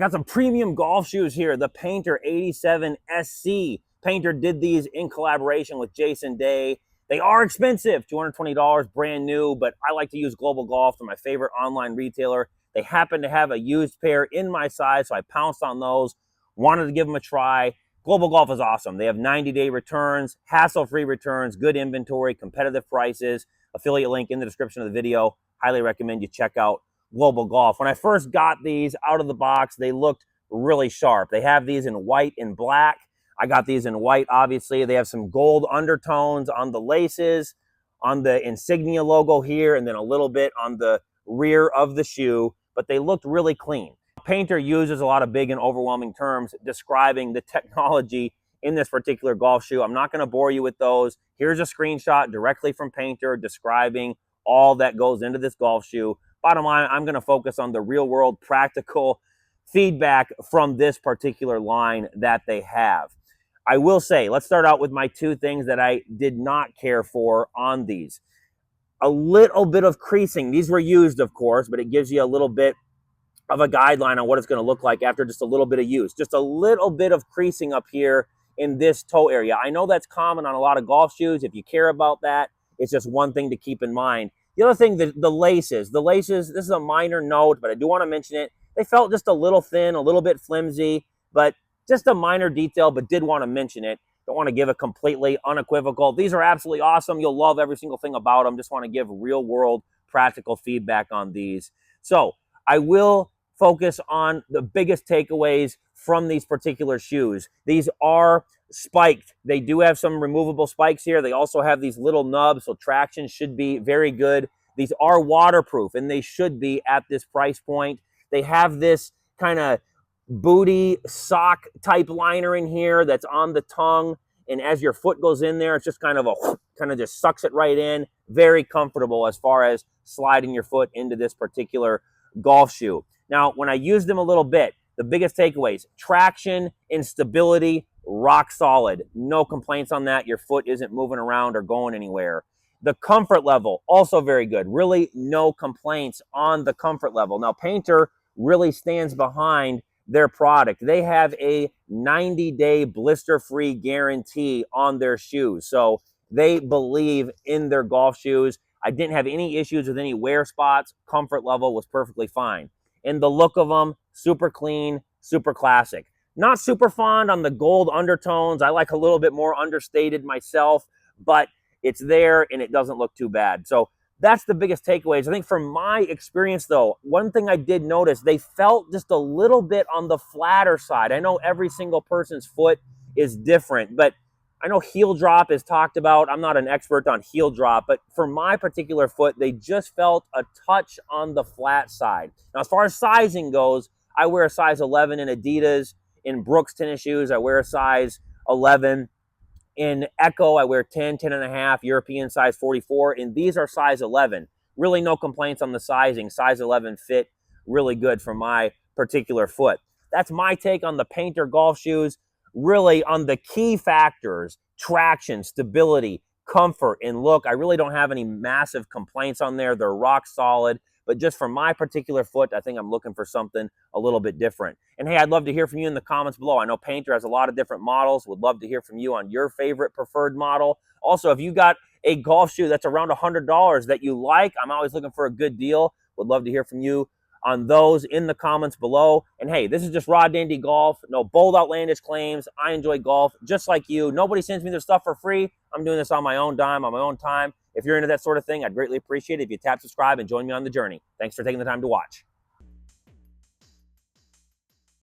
Got some premium golf shoes here, the Payntr 87 SC. Payntr did these in collaboration with Jason Day. They are expensive, $220 brand new, but I like to use Global Golf. They're my favorite online retailer. They happen to have a used pair in my size, so I pounced on those, wanted to give them a try. Global Golf is awesome. They have 90-day returns, hassle-free returns, good inventory, competitive prices. Affiliate link in the description of the video. Highly recommend you check out Global Golf. When I first got these out of the box, they looked really sharp. They have these in white and black. I got these in white, obviously. They have some gold undertones on the laces, on the insignia logo here, and then a little bit on the rear of the shoe, but they looked really clean. Payntr uses a lot of big and overwhelming terms describing the technology in this particular golf shoe. I'm not going to bore you with those. Here's a screenshot directly from Payntr describing all that goes into this golf shoe. Bottom line, I'm going to focus on the real world practical feedback from this particular line that they have. I will say, let's start out with my two things that I did not care for on these. A little bit of creasing. These were used, of course, but it gives you a little bit of a guideline on what it's going to look like after just a little bit of use. Just a little bit of creasing up here in this toe area. I know that's common on a lot of golf shoes. If you care about that, it's just one thing to keep in mind. The other thing, the laces, this is a minor note, but I do want to mention it. They felt just a little thin, a little bit flimsy, but just a minor detail, but did want to mention it. Don't want to give a completely unequivocal. These are absolutely awesome. You'll love every single thing about them. Just want to give real world practical feedback on these. So I will focus on the biggest takeaways from these particular shoes. These are spiked. They do have some removable spikes here. They also have these little nubs, so traction should be very good. These are waterproof, and they should be at this price point. They have this kind of booty sock type liner in here that's on the tongue, and as your foot goes in there, it's just kind of just sucks it right in. Very comfortable as far as sliding your foot into this particular golf shoe. Now, when I used them a little bit, the biggest takeaways: traction and stability, rock solid. No complaints on that. Your foot isn't moving around or going anywhere. The comfort level, also very good. Really no complaints on the comfort level. Now, Payntr really stands behind their product. They have a 90-day blister-free guarantee on their shoes. So they believe in their golf shoes. I didn't have any issues with any wear spots. Comfort level was perfectly fine. And the look of them, super clean, super classic. Not super fond on the gold undertones. I like a little bit more understated myself, but it's there and it doesn't look too bad. So that's the biggest takeaways. I think from my experience though, one thing I did notice, they felt just a little bit on the flatter side. I know every single person's foot is different, but I know heel drop is talked about. I'm not an expert on heel drop, but for my particular foot, they just felt a touch on the flat side. Now, as far as sizing goes, I wear a size 11 in Adidas. In Brooks tennis shoes, I wear a size 11. In Echo, I wear 10, 10 and a half, European size 44, and these are size 11. Really no complaints on the sizing. Size 11 fit really good for my particular foot. That's my take on the Payntr golf shoes. Really on the key factors: traction, stability, comfort, and look. I really don't have any massive complaints on there. They're rock solid. But just for my particular foot, I think I'm looking for something a little bit different. And hey, I'd love to hear from you in the comments below. I know Payntr has a lot of different models. Would love to hear from you on your favorite preferred model. Also, if you got a golf shoe that's around $100 that you like, I'm always looking for a good deal. Would love to hear from you on those in the comments below. And hey, this is just raw dandy golf. No bold outlandish claims. I enjoy golf just like you. Nobody sends me their stuff for free. I'm doing this on my own dime, on my own time. If you're into that sort of thing, I'd greatly appreciate it if you tap subscribe and join me on the journey. Thanks for taking the time to watch.